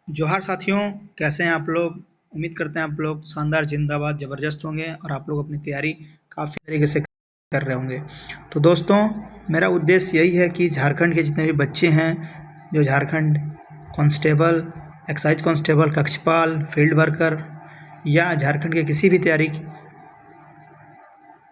जोहार साथियों, कैसे हैं आप लोग। उम्मीद करते हैं आप लोग शानदार जिंदाबाद ज़बरदस्त होंगे और आप लोग अपनी तैयारी काफ़ी तरीके से कर रहे होंगे। तो दोस्तों, मेरा उद्देश्य यही है कि झारखंड के जितने भी बच्चे हैं जो झारखंड कांस्टेबल, एक्साइज कांस्टेबल, कक्षपाल, फील्ड वर्कर या झारखंड के किसी भी तैयारी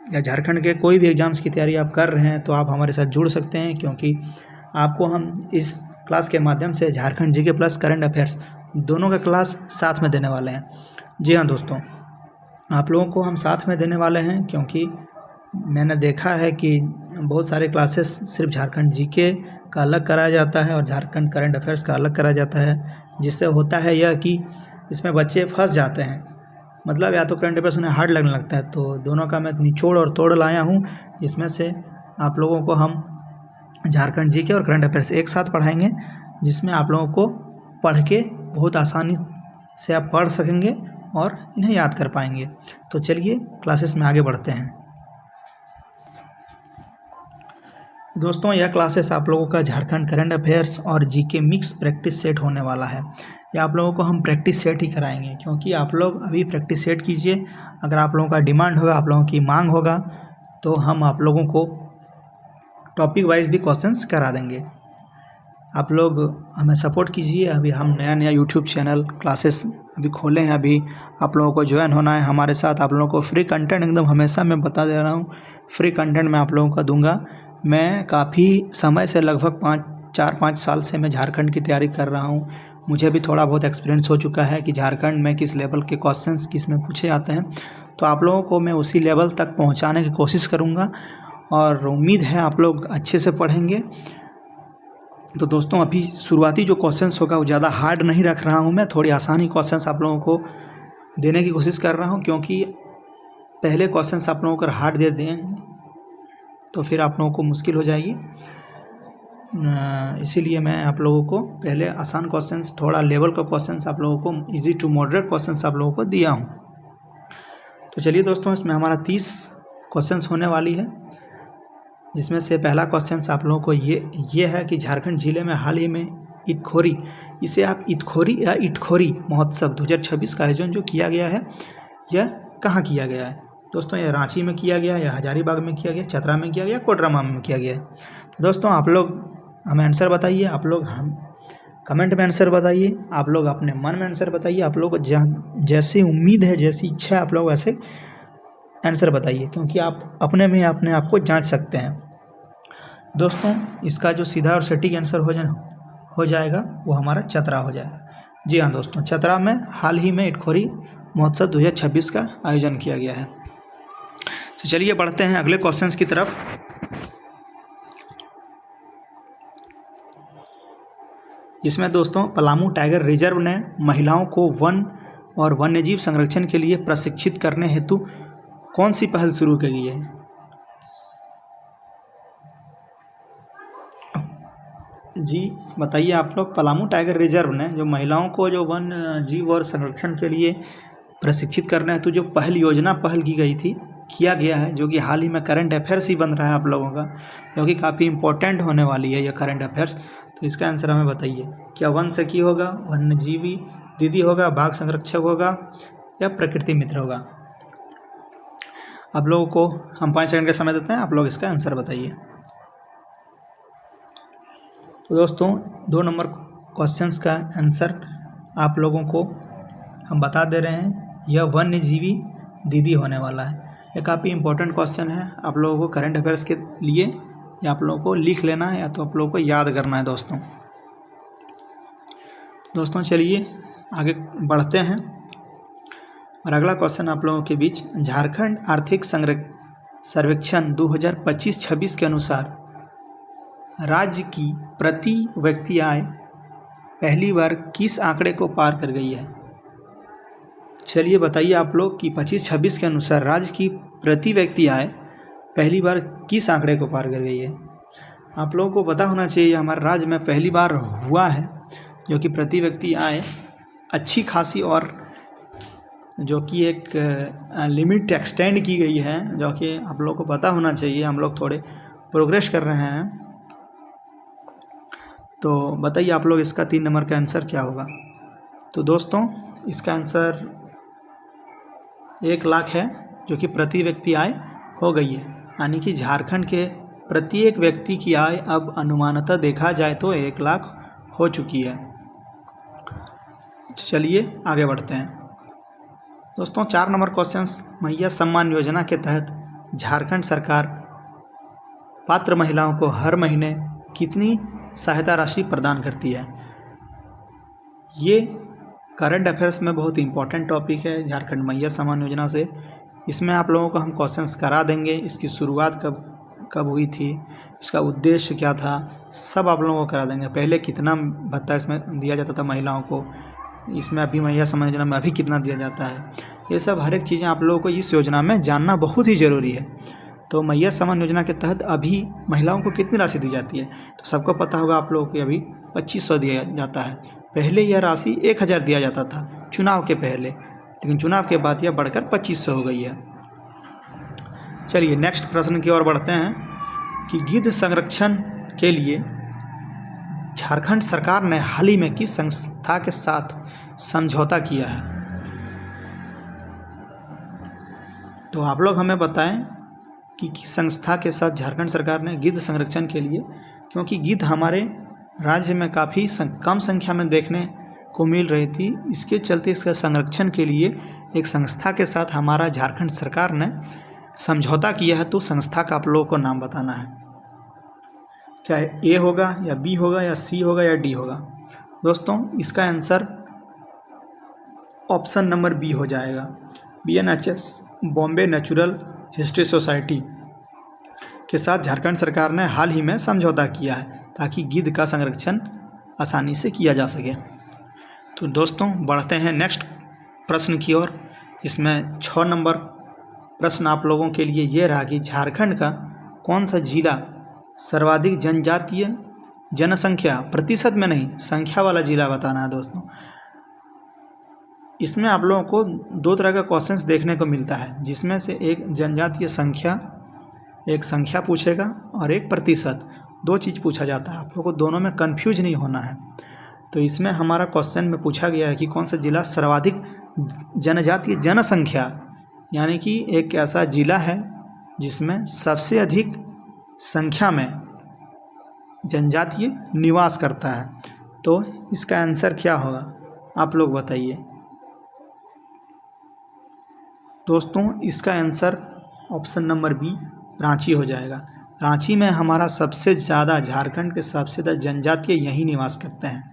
या झारखंड के कोई भी एग्ज़ाम्स की तैयारी आप कर रहे हैं तो आप हमारे साथ जुड़ सकते हैं, क्योंकि आपको हम इस क्लास के माध्यम से Jharkhand GK plus current affairs दोनों का क्लास साथ में देने वाले हैं। जी हाँ दोस्तों, आप लोगों को हम साथ में देने वाले हैं क्योंकि मैंने देखा है कि बहुत सारे क्लासेस सिर्फ झारखंड जीके का अलग कराया जाता है और झारखंड करंट अफेयर्स का अलग कराया जाता है, जिससे होता है यह कि इसमें बच्चे फंस जाते हैं। मतलब या तो करंट अफेयर्स उन्हें हार्ड लगने लगता है। तो दोनों का मैं निचोड़ और तोड़ लाया हूँ, जिसमें से आप लोगों को हम झारखंड जीके और करंट अफेयर्स एक साथ पढ़ाएंगे, जिसमें आप लोगों को पढ़ के बहुत आसानी से आप पढ़ सकेंगे और इन्हें याद कर पाएंगे। तो चलिए क्लासेस में आगे बढ़ते हैं। दोस्तों, यह क्लासेस आप लोगों का झारखंड करंट अफेयर्स और जीके मिक्स प्रैक्टिस सेट होने वाला है। या आप लोगों को हम प्रैक्टिस सेट ही कराएंगे, क्योंकि आप लोग अभी प्रैक्टिस सेट कीजिए। अगर आप लोगों का डिमांड होगा, आप लोगों की मांग होगा, तो हम आप लोगों को टॉपिक वाइज भी क्वेश्चंस करा देंगे। आप लोग हमें सपोर्ट कीजिए। अभी हम नया यूट्यूब चैनल क्लासेस अभी खोले हैं। अभी आप लोगों को ज्वाइन होना है हमारे साथ। आप लोगों को फ्री कंटेंट एकदम हमेशा मैं बता दे रहा हूँ, फ्री कंटेंट मैं आप लोगों का दूंगा। मैं काफ़ी समय से लगभग 4-5 साल से मैं झारखंड की तैयारी कर रहा हूँ। मुझे भी थोड़ा बहुत एक्सपीरियंस हो चुका है कि झारखंड में किस लेवल के क्वेश्चंस किस में पूछे जाते हैं। तो आप लोगों को मैं उसी लेवल तक पहुँचाने की कोशिश करूँगा और उम्मीद है आप लोग अच्छे से पढ़ेंगे। तो दोस्तों, अभी शुरुआती जो क्वेश्चंस होगा वो ज़्यादा हार्ड नहीं रख रहा हूँ मैं, थोड़ी आसानी क्वेश्चंस आप लोगों को देने की कोशिश कर रहा हूँ, क्योंकि पहले क्वेश्चंस आप लोगों को हार्ड दे दें तो फिर आप लोगों को मुश्किल हो जाएगी। इसीलिए मैं आप लोगों को पहले आसान क्वेश्चंस, थोड़ा लेवल का क्वेश्चंस आप लोगों को ईजी टू मॉडरेट क्वेश्चंस आप लोगों को दिया हूँ। तो चलिए दोस्तों, इसमें हमारा 30 क्वेश्चंस होने वाली है, जिसमें से पहला क्वेश्चन आप लोगों को ये है कि झारखंड जिले में हाल ही में इटखोरी, इसे आप इटखोरी या इटखोरी महोत्सव 2026 का आयोजन जो किया गया है, यह कहाँ किया गया है। दोस्तों, यह रांची में किया गया, या हजारीबाग में किया गया, चतरा में किया गया, कोडरमा में किया गया है। तो दोस्तों, आप लोग हमें आंसर बताइए। आप लोग हम कमेंट में आंसर बताइए। आप लोग अपने मन में आंसर बताइए। आप लोग जैसी उम्मीद है, जैसी इच्छा है, आप लोग वैसे आंसर बताइए, क्योंकि आप अपने में अपने आप को जांच सकते हैं। दोस्तों, इसका जो सीधा और सटीक आंसर हो जाएगा वो हमारा चतरा हो जाएगा। जी हाँ दोस्तों, चतरा में हाल ही में इटखोरी महोत्सव 2026 का आयोजन किया गया है। तो चलिए बढ़ते हैं अगले क्वेश्चंस की तरफ। जिसमें दोस्तों, पलामू टाइगर रिजर्व ने महिलाओं को वन और वन्यजीव संरक्षण के लिए प्रशिक्षित करने हेतु कौन सी पहल शुरू की है। जी बताइए आप लोग। पलामू टाइगर रिजर्व ने जो महिलाओं को जो वन जीव और संरक्षण के लिए प्रशिक्षित करना है, तो जो पहल की गई थी, किया गया है, जो कि हाल ही में करंट अफेयर्स ही बन रहा है आप लोगों का, क्योंकि काफ़ी इंपॉर्टेंट होने वाली है ये करंट अफेयर्स। तो इसका आंसर हमें बताइए। क्या वन सखी होगा, वन्यजीवी दीदी होगा, बाघ संरक्षक होगा, या प्रकृति मित्र होगा। आप लोगों को हम 5 सेकंड का समय देते हैं, आप लोग इसका आंसर बताइए। तो दोस्तों, 2 नंबर क्वेश्चंस का आंसर आप लोगों को हम बता दे रहे हैं, यह वन्यजीवी दीदी होने वाला है। ये काफ़ी इंपॉर्टेंट क्वेश्चन है आप लोगों को करंट अफेयर्स के लिए, या आप लोगों को लिख लेना है या तो आप लोगों को याद करना है दोस्तों, चलिए आगे बढ़ते हैं। और अगला क्वेश्चन आप लोगों के बीच, झारखंड आर्थिक सर्वेक्षण 2025-26 के अनुसार राज्य की प्रति व्यक्ति आय पहली बार किस आंकड़े को पार कर गई है। चलिए बताइए आप लोग कि 25-26 के अनुसार राज्य की प्रति व्यक्ति आय पहली बार किस आंकड़े को पार कर गई है। आप लोगों को पता होना चाहिए, हमारे राज्य में पहली बार हुआ है जो कि प्रति व्यक्ति आय अच्छी खासी, और जो कि एक लिमिट एक्सटेंड की गई है, जो कि आप लोगों को पता होना चाहिए। हम लोग थोड़े प्रोग्रेस कर रहे हैं। तो बताइए आप लोग, इसका 3 नंबर का आंसर क्या होगा। तो दोस्तों इसका आंसर 1 लाख है, जो कि प्रति व्यक्ति आय हो गई है। यानी कि झारखंड के प्रत्येक व्यक्ति की आय अब अनुमानतः देखा जाए तो 1 लाख हो चुकी है। चलिए आगे बढ़ते हैं दोस्तों। 4 नंबर क्वेश्चंस, मैया सम्मान योजना के तहत झारखंड सरकार पात्र महिलाओं को हर महीने कितनी सहायता राशि प्रदान करती है? ये करंट अफेयर्स में बहुत इंपॉर्टेंट टॉपिक है, झारखंड मैया सम्मान योजना से। इसमें आप लोगों को हम क्वेश्चंस करा देंगे, इसकी शुरुआत कब हुई थी, इसका उद्देश्य क्या था, सब आप लोगों को करा देंगे। पहले कितना भत्ता इसमें दिया जाता था महिलाओं को, इसमें अभी मैया सम्मान योजना में अभी कितना दिया जाता है, ये सब हर एक चीज़ें आप लोगों को इस योजना में जानना बहुत ही ज़रूरी है। तो मैया सम्मान योजना के तहत अभी महिलाओं को कितनी राशि दी जाती है? तो सबको पता होगा आप लोगों को अभी 2500 दिया जाता है। पहले यह राशि 1000 दिया जाता था चुनाव के पहले, लेकिन चुनाव के बाद यह बढ़कर 2500 हो गई है। चलिए नेक्स्ट प्रश्न की ओर बढ़ते हैं कि गिद्ध संरक्षण के लिए झारखंड सरकार ने हाल ही में किस संस्था के साथ समझौता किया है? तो आप लोग हमें बताएं कि किस संस्था के साथ झारखंड सरकार ने गिद्ध संरक्षण के लिए, क्योंकि गिद्ध हमारे राज्य में काफ़ी कम संख्या में देखने को मिल रही थी, इसके चलते इसके संरक्षण के लिए एक संस्था के साथ हमारा झारखंड सरकार ने समझौता किया है। तो संस्था का आप लोगों को नाम बताना है, चाहे ए होगा या बी होगा या सी होगा या डी होगा। दोस्तों इसका आंसर ऑप्शन नंबर बी हो जाएगा। BNHS Bombay natural history society के साथ झारखंड सरकार ने हाल ही में समझौता किया है ताकि गिद्ध का संरक्षण आसानी से किया जा सके। तो दोस्तों बढ़ते हैं नेक्स्ट प्रश्न की ओर। इसमें 6 नंबर प्रश्न आप लोगों के लिए ये रहा कि झारखंड का कौन सा जिला सर्वाधिक जनजातीय जनसंख्या, प्रतिशत में नहीं संख्या वाला जिला बताना है दोस्तों। इसमें आप लोगों को 2 तरह का क्वेश्चंस देखने को मिलता है, जिसमें से एक जनजातीय संख्या, एक संख्या पूछेगा और एक प्रतिशत, 2 चीज़ पूछा जाता है। आप लोगों को दोनों में कंफ्यूज नहीं होना है। तो इसमें हमारा क्वेश्चन में पूछा गया है कि कौन सा जिला सर्वाधिक जनजातीय जनसंख्या, यानी कि एक ऐसा जिला है जिसमें सबसे अधिक संख्या में जनजातीय निवास करता है। तो इसका आंसर क्या होगा आप लोग बताइए। दोस्तों इसका answer option number B Ranchi हो जाएगा। रांची में हमारा सबसे ज़्यादा, झारखंड के सबसे ज़्यादा जनजातीय यहीं निवास करते हैं।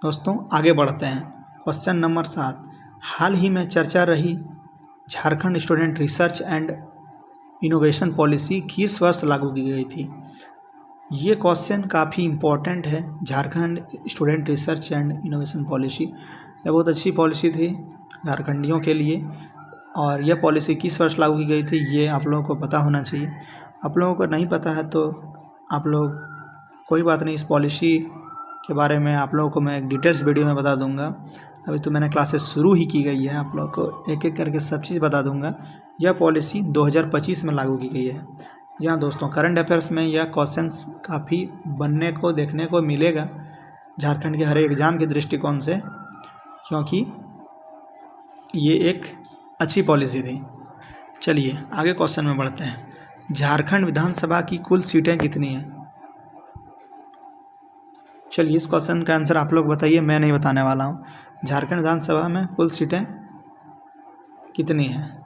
दोस्तों आगे बढ़ते हैं। क्वेश्चन नंबर 7, हाल ही में चर्चा रही Jharkhand student research and innovation policy किस वर्ष लागू की गई थी? ये क्वेश्चन काफ़ी इम्पोर्टेंट है। Jharkhand student research and innovation policy यह बहुत अच्छी पॉलिसी थी झारखंडियों के लिए, और यह पॉलिसी किस वर्ष लागू की गई थी ये आप लोगों को पता होना चाहिए। आप लोगों को नहीं पता है तो आप लोग कोई बात नहीं, इस पॉलिसी के बारे में आप लोगों को मैं एक डिटेल्स वीडियो में बता दूंगा। अभी तो मैंने क्लासेस शुरू ही की गई है, आप लोगों को एक एक करके सब चीज़ बता दूंगा। यह पॉलिसी 2025 में लागू की गई है। जी हाँ दोस्तों, करंट अफेयर्स में यह क्वेश्चंस काफ़ी बनने को देखने को मिलेगा झारखंड के हर एग्ज़ाम के दृष्टिकोण से, क्योंकि ये एक अच्छी पॉलिसी थी। चलिए आगे क्वेश्चन में बढ़ते हैं। झारखंड विधानसभा की कुल सीटें कितनी हैं? चलिए इस क्वेश्चन का आंसर आप लोग बताइए, मैं नहीं बताने वाला हूँ। झारखंड विधानसभा में कुल सीटें कितनी हैं?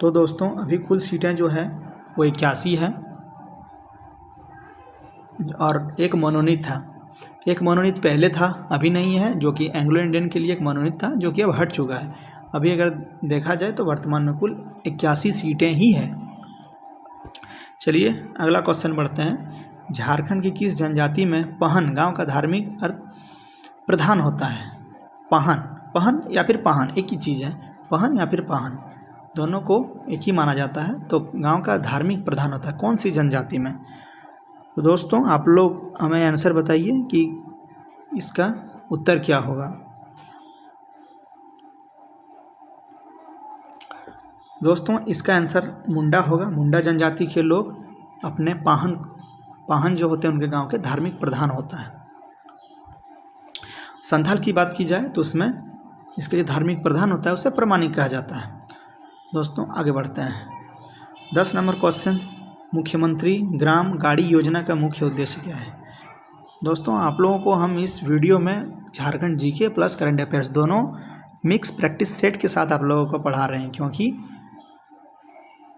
तो दोस्तों अभी कुल सीटें जो है वो 81 है, और एक मनोनीत था। एक मनोनीत पहले था, अभी नहीं है, जो कि एंग्लो इंडियन के लिए एक मनोनीत था, जो कि अब हट चुका है। अभी अगर देखा जाए तो वर्तमान में कुल 81 सीटें ही हैं। चलिए अगला क्वेश्चन बढ़ते हैं। झारखंड की किस जनजाति में पहन गांव का धार्मिक अर्थ प्रधान होता है? पहन या फिर पहन एक ही चीज़ है, पहन या फिर पहन दोनों को एक ही माना जाता है। तो गांव का धार्मिक प्रधान होता है कौन सी जनजाति में? तो दोस्तों आप लोग हमें आंसर बताइए कि इसका उत्तर क्या होगा। दोस्तों इसका आंसर मुंडा होगा। मुंडा जनजाति के लोग अपने पाहन पाहन जो होते हैं उनके गांव के धार्मिक प्रधान होता है। संथाल की बात की जाए तो उसमें इसके जो धार्मिक प्रधान होता है उसे प्रमाणिक कहा जाता है। दोस्तों आगे बढ़ते हैं। 10 नंबर क्वेश्चन, मुख्यमंत्री ग्राम गाड़ी योजना का मुख्य उद्देश्य क्या है? दोस्तों आप लोगों को हम इस वीडियो में Jharkhand GK plus current affairs दोनों मिक्स प्रैक्टिस सेट के साथ आप लोगों को पढ़ा रहे हैं, क्योंकि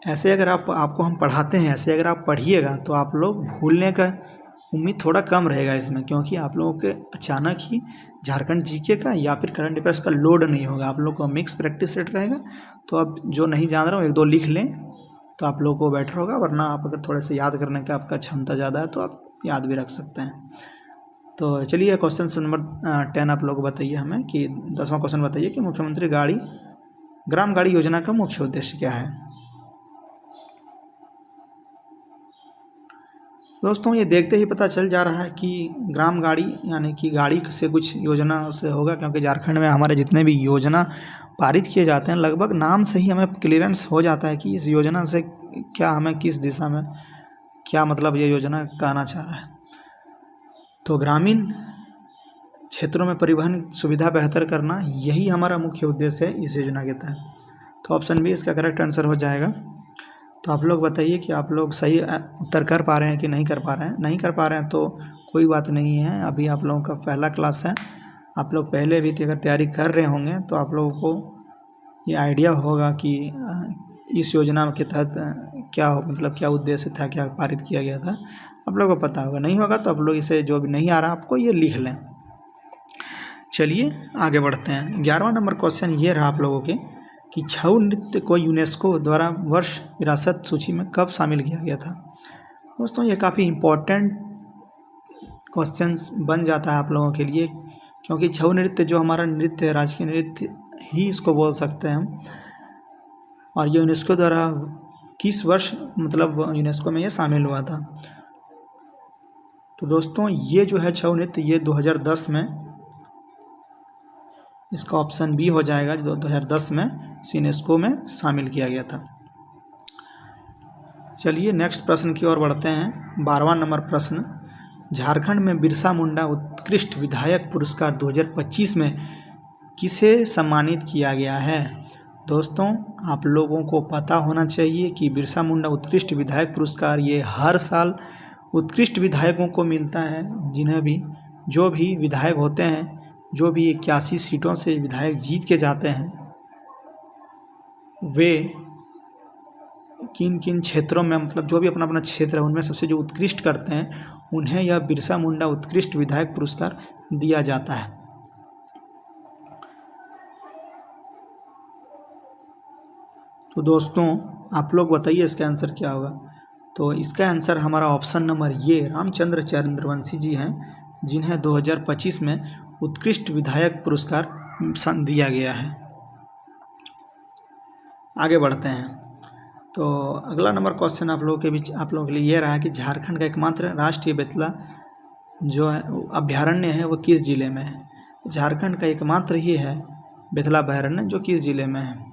ऐसे अगर आपको हम पढ़ाते हैं, ऐसे अगर आप पढ़िएगा तो आप लोग भूलने का उम्मीद थोड़ा कम रहेगा इसमें, क्योंकि आप लोगों के अचानक ही झारखंड जीके का या फिर करंट अफेयर्स का लोड नहीं होगा। आप लोग को मिक्स प्रैक्टिस सेट रहेगा, तो आप जो नहीं जान रहे हो 1-2 लिख लें तो आप लोगों को बेटर होगा, वरना आप अगर थोड़े से याद करने का आपका क्षमता ज़्यादा है तो आप याद भी रख सकते हैं। तो चलिए क्वेश्चन नंबर 10 आप लोग बताइए हमें कि 10वां क्वेश्चन बताइए कि मुख्यमंत्री ग्राम गाड़ी योजना का मुख्य उद्देश्य क्या है? दोस्तों ये देखते ही पता चल जा रहा है कि ग्राम गाड़ी यानी कि गाड़ी से कुछ योजना से होगा, क्योंकि झारखंड में हमारे जितने भी योजना पारित किए जाते हैं लगभग नाम से ही हमें क्लियरेंस हो जाता है कि इस योजना से क्या, हमें किस दिशा में क्या मतलब ये योजना कहना चाह रहा है। तो ग्रामीण क्षेत्रों में परिवहन सुविधा बेहतर करना, यही हमारा मुख्य उद्देश्य है इस योजना के तहत। तो ऑप्शन बी इसका करेक्ट आंसर हो जाएगा। तो आप लोग बताइए कि आप लोग सही उत्तर कर पा रहे हैं कि नहीं कर पा रहे हैं। नहीं कर पा रहे हैं तो कोई बात नहीं है, अभी आप लोगों का पहला क्लास है। आप लोग पहले भी अगर तैयारी कर रहे होंगे तो आप लोगों को ये आइडिया होगा कि इस योजना के तहत क्या मतलब क्या उद्देश्य था, क्या पारित किया गया था, आप लोगों को पता होगा। नहीं होगा तो आप लोग इसे जो भी नहीं आ रहा आपको ये लिख लें। चलिए आगे बढ़ते हैं। 11वां नंबर क्वेश्चन ये रहा आप लोगों के कि छऊ नृत्य को यूनेस्को द्वारा वर्ष विरासत सूची में कब शामिल किया गया था? दोस्तों ये काफ़ी इम्पोर्टेंट क्वेश्चंस बन जाता है आप लोगों के लिए, क्योंकि छऊ नृत्य जो हमारा नृत्य है, राजकीय नृत्य ही इसको बोल सकते हैं हम, और ये यूनेस्को द्वारा किस वर्ष मतलब यूनेस्को में ये शामिल हुआ था? तो दोस्तों ये जो है छऊ नृत्य ये 2010 में, इसका ऑप्शन बी हो जाएगा, जो 2010 में यूनेस्को में शामिल किया गया था। चलिए नेक्स्ट प्रश्न की ओर बढ़ते हैं। 12वां नंबर प्रश्न, झारखंड में बिरसा मुंडा उत्कृष्ट विधायक पुरस्कार 2025 में किसे सम्मानित किया गया है? दोस्तों आप लोगों को पता होना चाहिए कि बिरसा मुंडा उत्कृष्ट विधायक पुरस्कार ये हर साल उत्कृष्ट विधायकों को मिलता है, जिन्हें भी जो भी विधायक होते हैं, जो भी 81 सीटों से विधायक जीत के जाते हैं, वे किन किन क्षेत्रों में मतलब जो भी अपना अपना क्षेत्र है उनमें सबसे जो उत्कृष्ट करते हैं उन्हें यह बिरसा मुंडा उत्कृष्ट विधायक पुरस्कार दिया जाता है। तो दोस्तों आप लोग बताइए इसका आंसर क्या होगा? तो इसका आंसर हमारा ऑप्शन नंबर ये रामचंद्र चंद्रवंशी जी हैं, जिन्हें 2025 में उत्कृष्ट विधायक पुरस्कार दिया गया है। आगे बढ़ते हैं। तो अगला नंबर क्वेश्चन आप लोगों के लिए ये रहा कि झारखंड का एकमात्र राष्ट्रीय बेतला जो है अभ्यारण्य है वो किस जिले में है? झारखंड का एकमात्र ही है बेतला अभ्यारण्य, जो किस जिले में है?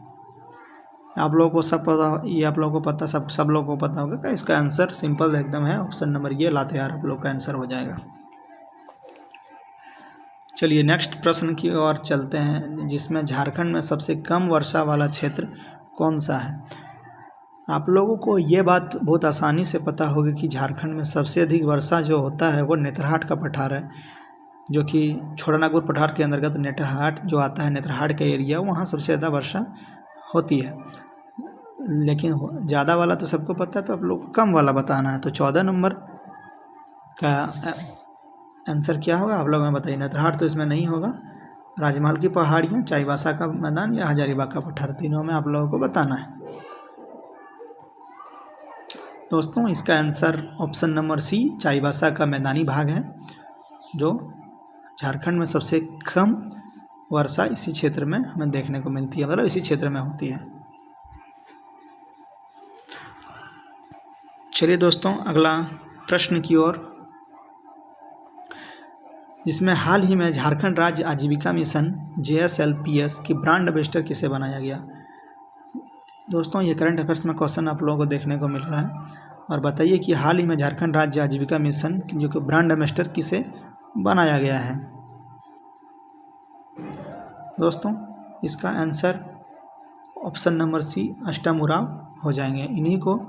आप लोगों को सब पता, ये आप लोगों को पता, सब लोगों को पता होगा कि इसका आंसर सिंपल एकदम है, ऑप्शन नंबर ये लातेहार आप लोग का आंसर हो जाएगा। चलिए नेक्स्ट प्रश्न की ओर चलते हैं, जिसमें झारखंड में सबसे कम वर्षा वाला क्षेत्र कौन सा है? आप लोगों को ये बात बहुत आसानी से पता होगी कि झारखंड में सबसे अधिक वर्षा जो होता है वो नेतरहाट का पठार है, जो कि छोटानागपुर पठार के अंतर्गत नेतरहाट जो आता है, नेतरहाट का एरिया, वहाँ सबसे ज़्यादा वर्षा होती है। लेकिन ज़्यादा वाला तो सबको पता है, तो आप लोग को कम वाला बताना है। तो 14 नंबर का आंसर क्या होगा आप लोग हमें बताइए। नेतरहाट तो इसमें नहीं होगा, राजमहल की पहाड़ियाँ, चाईबासा का मैदान या हजारीबाग का पठार, तीनों में आप लोगों को बताना है। दोस्तों इसका answer option number C Chaibasa का मैदानी भाग है, जो झारखंड में सबसे कम वर्षा इसी क्षेत्र में हमें देखने को मिलती है, मतलब इसी क्षेत्र में होती है। चलिए दोस्तों अगला प्रश्न की ओर, जिसमें हाल ही में झारखंड राज्य आजीविका मिशन JSLPS की ब्रांड एम्बेसडर किसे बनाया गया? दोस्तों ये करंट अफेयर्स में क्वेश्चन आप लोगों को देखने को मिल रहा है, और बताइए कि हाल ही में झारखंड राज्य आजीविका मिशन जो कि ब्रांड एम्बेसडर किसे बनाया गया है। दोस्तों इसका आंसर ऑप्शन नंबर सी अष्टम उरांव हो जाएंगे। इन्हीं को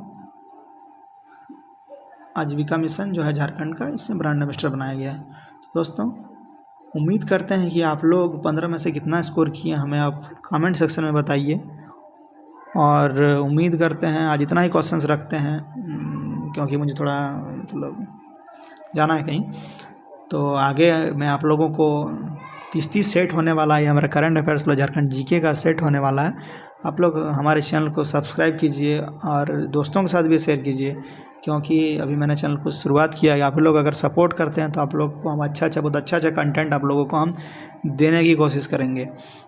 आजीविका मिशन जो है झारखंड का, इसमें ब्रांड एम्बेसडर बनाया गया है। तो दोस्तों उम्मीद करते हैं कि आप लोग 15 में से कितना स्कोर किए हमें आप कमेंट सेक्शन में बताइए। और उम्मीद करते हैं आज इतना ही क्वेश्चंस रखते हैं, क्योंकि मुझे थोड़ा मतलब जाना है कहीं। तो आगे मैं आप लोगों को 30 सेट होने वाला है, हमारा current affairs plus Jharkhand GK का सेट होने वाला है। आप लोग हमारे चैनल को सब्सक्राइब कीजिए और दोस्तों के साथ भी शेयर कीजिए, क्योंकि अभी मैंने चैनल को शुरुआत किया है। आप लोग अगर सपोर्ट करते हैं तो आप लोग को हम बहुत अच्छा कंटेंट आप लोगों को हम देने की कोशिश करेंगे।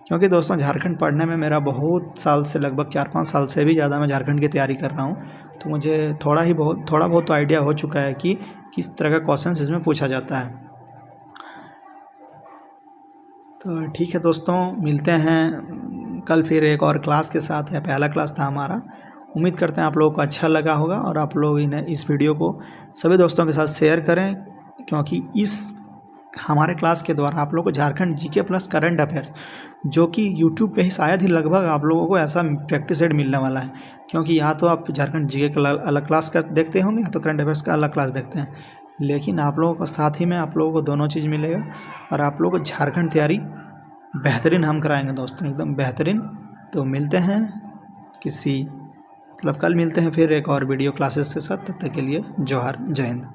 क्योंकि दोस्तों झारखंड पढ़ने में मेरा बहुत साल से, लगभग 4-5 साल से भी ज़्यादा मैं झारखंड की तैयारी कर रहा हूँ। तो मुझे थोड़ा बहुत तो आइडिया हो चुका है कि किस तरह का क्वेश्चन इसमें पूछा जाता है। तो ठीक है दोस्तों, मिलते हैं कल फिर एक और क्लास के साथ। है पहला क्लास था हमारा। उम्मीद करते हैं आप लोगों को अच्छा लगा होगा और आप लोग इस वीडियो को सभी दोस्तों के साथ शेयर करें, क्योंकि इस हमारे क्लास के द्वारा आप लोगों को Jharkhand GK plus current affairs, जो कि यूट्यूब पे ही शायद ही लगभग आप लोगों को ऐसा प्रैक्टिस सेट मिलने वाला है। क्योंकि यहाँ तो आप झारखंड जीके का अलग क्लास का देखते होंगे, या तो करंट अफेयर्स का अलग क्लास देखते हैं, लेकिन आप लोगों को साथ ही में आप लोगों को दोनों चीज़ मिलेगा और आप लोगों को झारखंड तैयारी बेहतरीन हम कराएंगे दोस्तों, एकदम बेहतरीन। तो मिलते हैं कल मिलते हैं फिर एक और वीडियो क्लासेस के साथ। तब तक के लिए जोहार, जय हिंद।